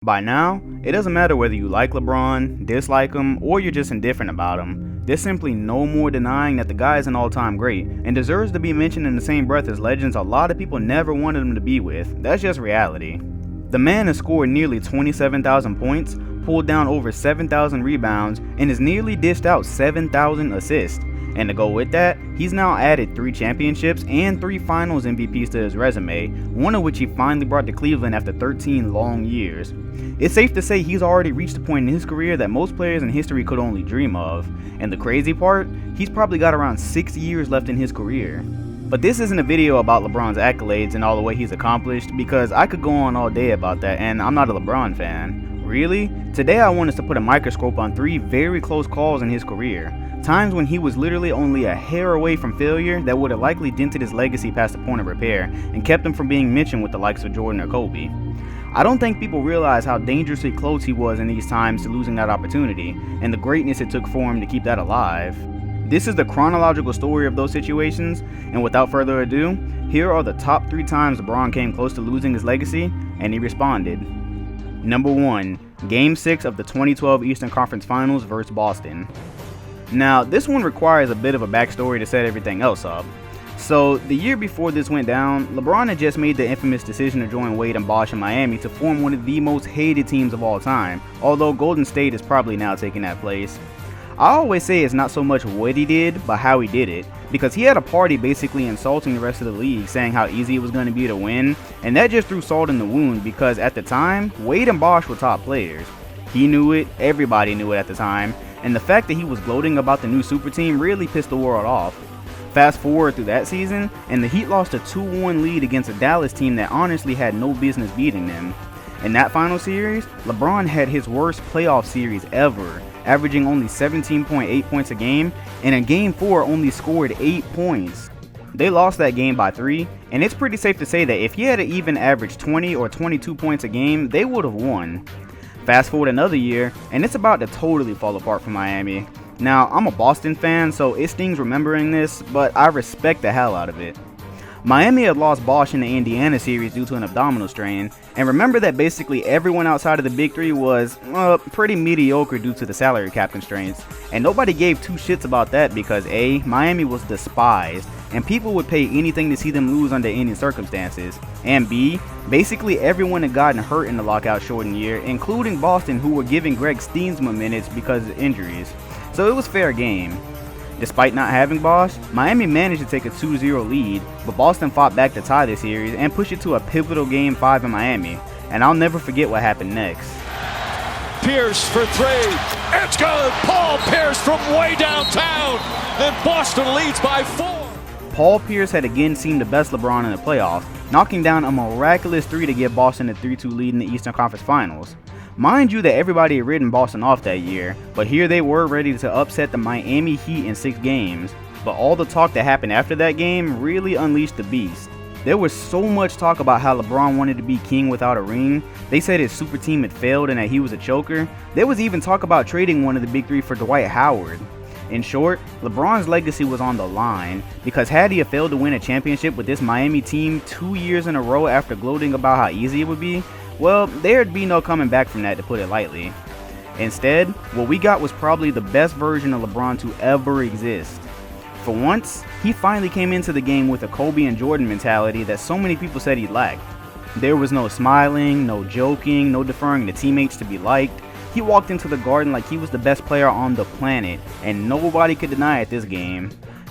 By now, it doesn't matter whether you like LeBron, dislike him, or you're just indifferent about him. There's simply no more denying that the guy is an all-time great and deserves to be mentioned in the same breath as legends a lot of people never wanted him to be with. That's just reality. The man has scored nearly 27,000 points, pulled down over 7,000 rebounds, and has nearly dished out 7,000 assists. And to go with that, he's now added 3 championships and 3 finals MVPs to his resume, one of which he finally brought to Cleveland after 13 long years. It's safe to say he's already reached a point in his career that most players in history could only dream of. And the crazy part, he's probably got around 6 years left in his career. But this isn't a video about LeBron's accolades and all the way he's accomplished, because I could go on all day about that, and I'm not a LeBron fan. Really? Today I want us to put a microscope on 3 very close calls in his career. Times when he was literally only a hair away from failure that would have likely dented his legacy past the point of repair and kept him from being mentioned with the likes of Jordan or Kobe. I don't think people realize how dangerously close he was in these times to losing that opportunity, and the greatness it took for him to keep that alive. This is the chronological story of those situations, and without further ado, here are the top 3 times LeBron came close to losing his legacy, and he responded. Number 1. Game 6 of the 2012 Eastern Conference Finals vs. Boston. Now, this one requires a bit of a backstory to set everything else up. So, the year before this went down, LeBron had just made the infamous decision to join Wade and Bosh in Miami to form one of the most hated teams of all time, although Golden State is probably now taking that place. I always say it's not so much what he did, but how he did it, because he had a party basically insulting the rest of the league, saying how easy it was going to be to win, and that just threw salt in the wound because at the time, Wade and Bosh were top players. He knew it, everybody knew it at the time, and the fact that he was gloating about the new super team really pissed the world off. Fast forward through that season, and the Heat lost a 2-1 lead against a Dallas team that honestly had no business beating them. In that final series, LeBron had his worst playoff series ever, averaging only 17.8 points a game, and in Game 4 only scored 8 points. They lost that game by 3, and it's pretty safe to say that if he had even averaged 20 or 22 points a game, they would have won. Fast forward another year, and it's about to totally fall apart for Miami. Now, I'm a Boston fan, so it stings remembering this, but I respect the hell out of it. Miami had lost Bosh in the Indiana series due to an abdominal strain, and remember that basically everyone outside of the Big 3 was, pretty mediocre due to the salary cap constraints, and nobody gave 2 shits about that because A, Miami was despised, and people would pay anything to see them lose under any circumstances, and B, basically everyone had gotten hurt in the lockout shortened year, including Boston, who were giving Greg Steensma minutes because of injuries, so it was fair game. Despite not having Bosh, Miami managed to take a 2-0 lead, but Boston fought back to tie the series and push it to a pivotal Game 5 in Miami, and I'll never forget what happened next. Pierce for 3, it's good! Paul Pierce from way downtown, then Boston leads by 4. Paul Pierce had again seemed the best LeBron in the playoffs, knocking down a miraculous 3 to give Boston a 3-2 lead in the Eastern Conference Finals. Mind you that everybody had written Boston off that year, but here they were ready to upset the Miami Heat in 6 games. But all the talk that happened after that game really unleashed the beast. There was so much talk about how LeBron wanted to be king without a ring. They said his super team had failed and that he was a choker. There was even talk about trading one of the big 3 for Dwight Howard. In short, LeBron's legacy was on the line, because had he failed to win a championship with this Miami team 2 years in a row after gloating about how easy it would be, well, there'd be no coming back from that, to put it lightly. Instead, what we got was probably the best version of LeBron to ever exist. For once, he finally came into the game with a Kobe and Jordan mentality that so many people said he lacked. There was no smiling, no joking, no deferring to teammates to be liked. He walked into the Garden like he was the best player on the planet, and nobody could deny it this game.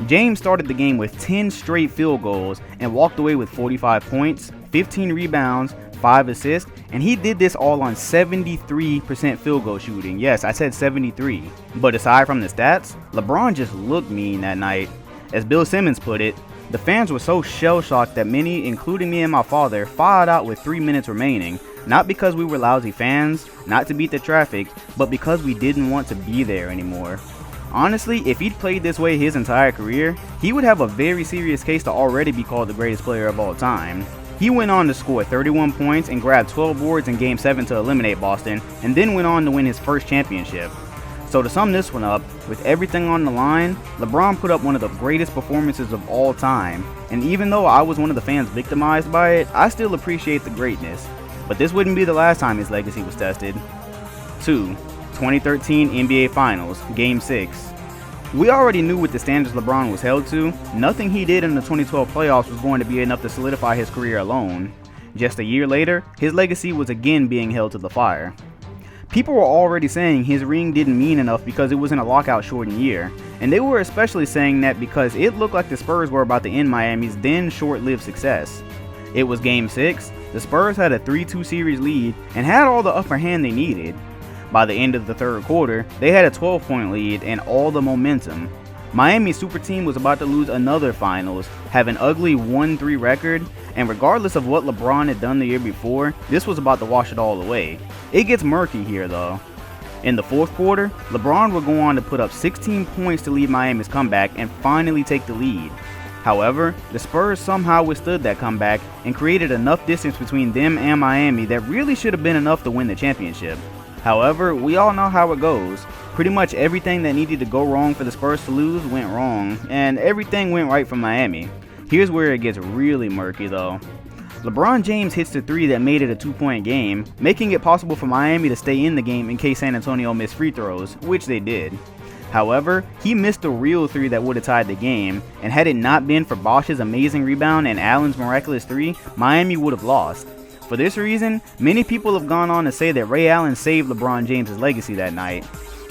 James started the game with 10 straight field goals and walked away with 45 points, 15 rebounds, 5 assists, and he did this all on 73% field goal shooting. Yes, I said 73. But aside from the stats, LeBron just looked mean that night. As Bill Simmons put it, the fans were so shell-shocked that many, including me and my father, filed out with 3 minutes remaining, not because we were lousy fans, not to beat the traffic, but because we didn't want to be there anymore. Honestly, if he'd played this way his entire career, he would have a very serious case to already be called the greatest player of all time. He went on to score 31 points and grab 12 boards in Game 7 to eliminate Boston, and then went on to win his first championship. So to sum this one up, with everything on the line, LeBron put up one of the greatest performances of all time, and even though I was one of the fans victimized by it, I still appreciate the greatness. But this wouldn't be the last time his legacy was tested. 2. 2013 NBA Finals, Game 6. We already knew what the standards LeBron was held to. Nothing he did in the 2012 playoffs was going to be enough to solidify his career alone. Just a year later, his legacy was again being held to the fire. People were already saying his ring didn't mean enough because it was in a lockout-shortened year, and they were especially saying that because it looked like the Spurs were about to end Miami's then short-lived success. It was Game 6, the Spurs had a 3-2 series lead and had all the upper hand they needed. By the end of the third quarter, they had a 12-point lead and all the momentum. Miami's super team was about to lose another finals, have an ugly 1-3 record, and regardless of what LeBron had done the year before, this was about to wash it all away. It gets murky here though. In the fourth quarter, LeBron would go on to put up 16 points to lead Miami's comeback and finally take the lead. However, the Spurs somehow withstood that comeback and created enough distance between them and Miami that really should have been enough to win the championship. However, we all know how it goes. Pretty much everything that needed to go wrong for the Spurs to lose went wrong, and everything went right for Miami. Here's where it gets really murky though. LeBron James hits the 3 that made it a 2-point game, making it possible for Miami to stay in the game in case San Antonio missed free throws, which they did. However, he missed the real 3 that would have tied the game, and had it not been for Bosch's amazing rebound and Allen's miraculous 3, Miami would have lost. For this reason, many people have gone on to say that Ray Allen saved LeBron James' legacy that night.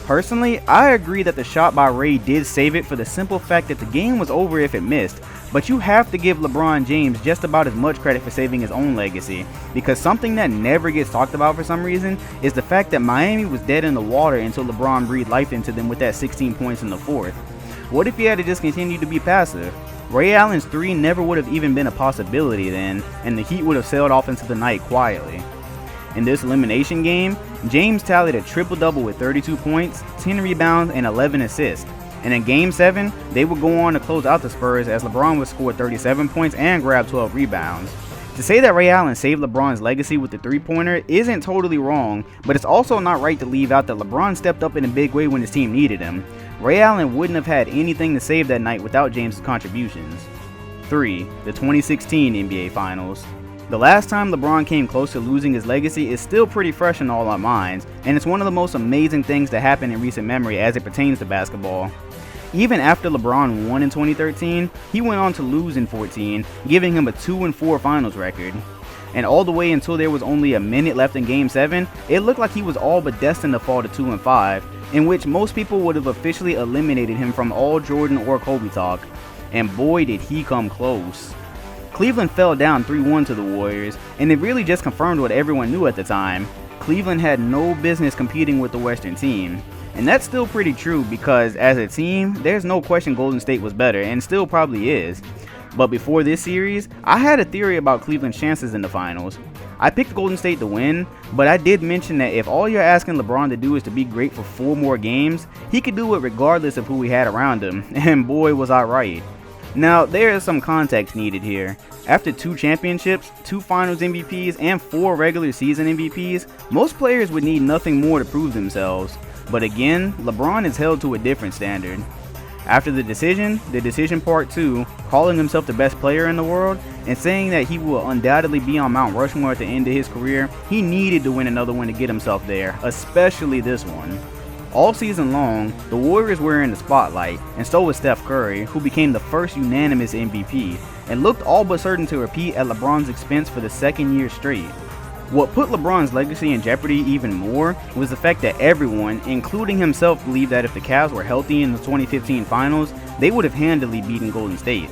Personally, I agree that the shot by Ray did save it for the simple fact that the game was over if it missed, but you have to give LeBron James just about as much credit for saving his own legacy, because something that never gets talked about for some reason is the fact that Miami was dead in the water until LeBron breathed life into them with that 16 points in the fourth. What if he had to just continue to be passive? Ray Allen's 3 never would have even been a possibility then, and the Heat would have sailed off into the night quietly. In this elimination game, James tallied a triple-double with 32 points, 10 rebounds, and 11 assists. And in Game 7, they would go on to close out the Spurs as LeBron would score 37 points and grab 12 rebounds. To say that Ray Allen saved LeBron's legacy with the three-pointer isn't totally wrong, but it's also not right to leave out that LeBron stepped up in a big way when his team needed him. Ray Allen wouldn't have had anything to save that night without James' contributions. 3. The 2016 NBA Finals. The last time LeBron came close to losing his legacy is still pretty fresh in all our minds, and it's one of the most amazing things to happen in recent memory as it pertains to basketball. Even after LeBron won in 2013, he went on to lose in 14, giving him a 2-4 finals record. And all the way until there was only a minute left in Game 7, it looked like he was all but destined to fall to 2-5, in which most people would have officially eliminated him from all Jordan or Kobe talk. And boy did he come close. Cleveland fell down 3-1 to the Warriors, and it really just confirmed what everyone knew at the time. Cleveland had no business competing with the Western team. And that's still pretty true because as a team, there's no question Golden State was better and still probably is. But before this series, I had a theory about Cleveland's chances in the finals. I picked Golden State to win, but I did mention that if all you're asking LeBron to do is to be great for 4 more games, he could do it regardless of who he had around him, and boy was I right. Now, there is some context needed here. After 2 championships, 2 finals MVPs, and 4 regular season MVPs, most players would need nothing more to prove themselves. But again, LeBron is held to a different standard. After the decision part 2, calling himself the best player in the world, and saying that he will undoubtedly be on Mount Rushmore at the end of his career, he needed to win another one to get himself there, especially this one. All season long, the Warriors were in the spotlight, and so was Steph Curry, who became the first unanimous MVP, and looked all but certain to repeat at LeBron's expense for the 2nd year straight. What put LeBron's legacy in jeopardy even more was the fact that everyone, including himself, believed that if the Cavs were healthy in the 2015 finals, they would have handily beaten Golden State.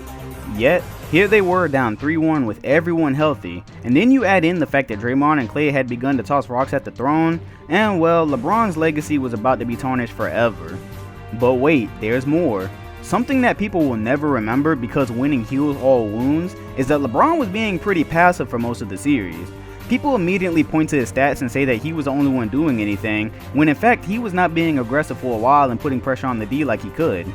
Yet, here they were down 3-1 with everyone healthy, and then you add in the fact that Draymond and Klay had begun to toss rocks at the throne, and well, LeBron's legacy was about to be tarnished forever. But wait, there's more. Something that people will never remember because winning heals all wounds is that LeBron was being pretty passive for most of the series. People immediately point to his stats and say that he was the only one doing anything, when in fact he was not being aggressive for a while and putting pressure on the D like he could.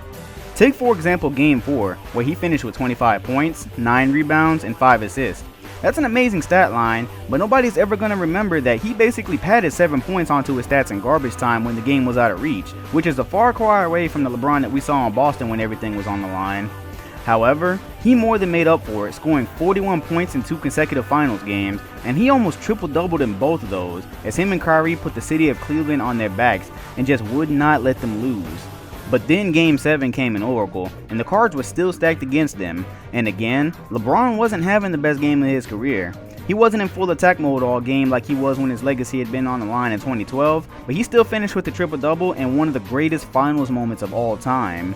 Take for example Game 4, where he finished with 25 points, 9 rebounds, and 5 assists. That's an amazing stat line, but nobody's ever going to remember that he basically padded 7 points onto his stats in garbage time when the game was out of reach, which is a far cry away from the LeBron that we saw in Boston when everything was on the line. However, he more than made up for it, scoring 41 points in 2 consecutive finals games, and he almost triple-doubled in both of those, as him and Kyrie put the city of Cleveland on their backs and just would not let them lose. But then Game 7 came in Oracle, and the cards were still stacked against them, and again, LeBron wasn't having the best game of his career. He wasn't in full attack mode all game like he was when his legacy had been on the line in 2012, but he still finished with the triple-double and one of the greatest finals moments of all time.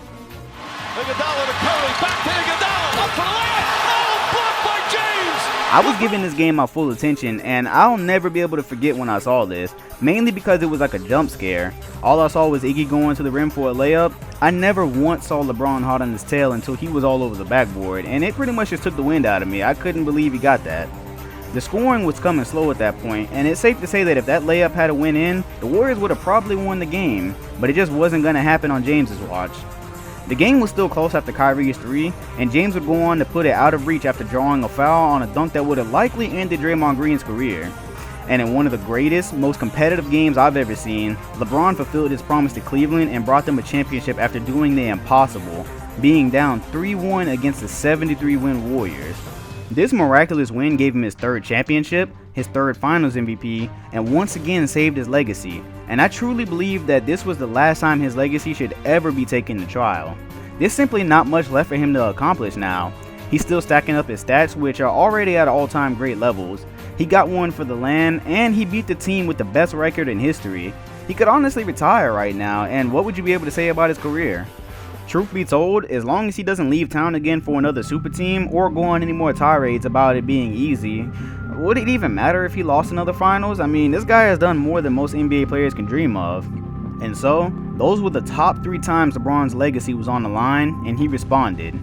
Iguodala to Curry, back to Iguodala, up for the layup, oh, blocked by James! I was giving this game my full attention, and I'll never be able to forget when I saw this, mainly because it was like a jump scare. All I saw was Iggy going to the rim for a layup. I never once saw LeBron hot on his tail until he was all over the backboard, and it pretty much just took the wind out of me. I couldn't believe he got that. The scoring was coming slow at that point, and it's safe to say that if that layup had went in, the Warriors would have probably won the game, but it just wasn't going to happen on James's watch. The game was still close after Kyrie's 3, and James would go on to put it out of reach after drawing a foul on a dunk that would have likely ended Draymond Green's career. And in one of the greatest, most competitive games I've ever seen, LeBron fulfilled his promise to Cleveland and brought them a championship after doing the impossible, being down 3-1 against the 73-win Warriors. This miraculous win gave him his 3rd championship, his 3rd finals MVP, and once again saved his legacy. And I truly believe that this was the last time his legacy should ever be taken to trial. There's simply not much left for him to accomplish now. He's still stacking up his stats, which are already at all-time great levels. He got one for the land, and he beat the team with the best record in history. He could honestly retire right now, and what would you be able to say about his career? Truth be told, as long as he doesn't leave town again for another super team or go on any more tirades about it being easy, would it even matter if he lost another finals? I mean, this guy has done more than most NBA players can dream of. And so, those were the top 3 times LeBron's legacy was on the line, and he responded.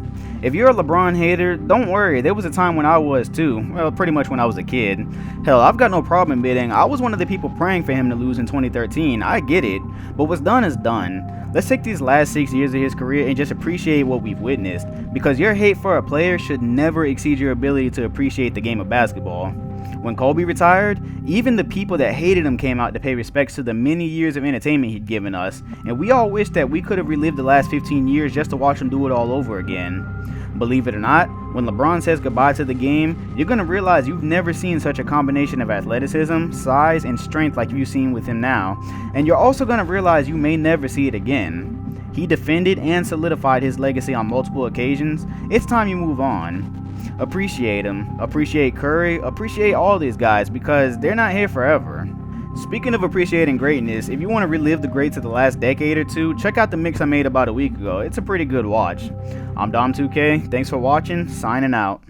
If you're a LeBron hater, don't worry, there was a time when I was too. Well, pretty much when I was a kid. Hell, I've got no problem admitting I was one of the people praying for him to lose in 2013. I get it, but what's done is done. Let's take these last 6 years of his career and just appreciate what we've witnessed, because your hate for a player should never exceed your ability to appreciate the game of basketball. When Kobe retired, even the people that hated him came out to pay respects to the many years of entertainment he'd given us, and we all wish that we could have relived the last 15 years just to watch him do it all over again. Believe it or not, when LeBron says goodbye to the game, you're going to realize you've never seen such a combination of athleticism, size, and strength like you've seen with him now, and you're also going to realize you may never see it again. He defended and solidified his legacy on multiple occasions. It's time you move on. Appreciate him, appreciate Curry, appreciate all these guys, because they're not here forever. Speaking of appreciating greatness, if you want to relive the greats of the last decade or two, check out the mix I made about a week ago. It's a pretty good watch. I'm Dom2K, thanks for watching, signing out.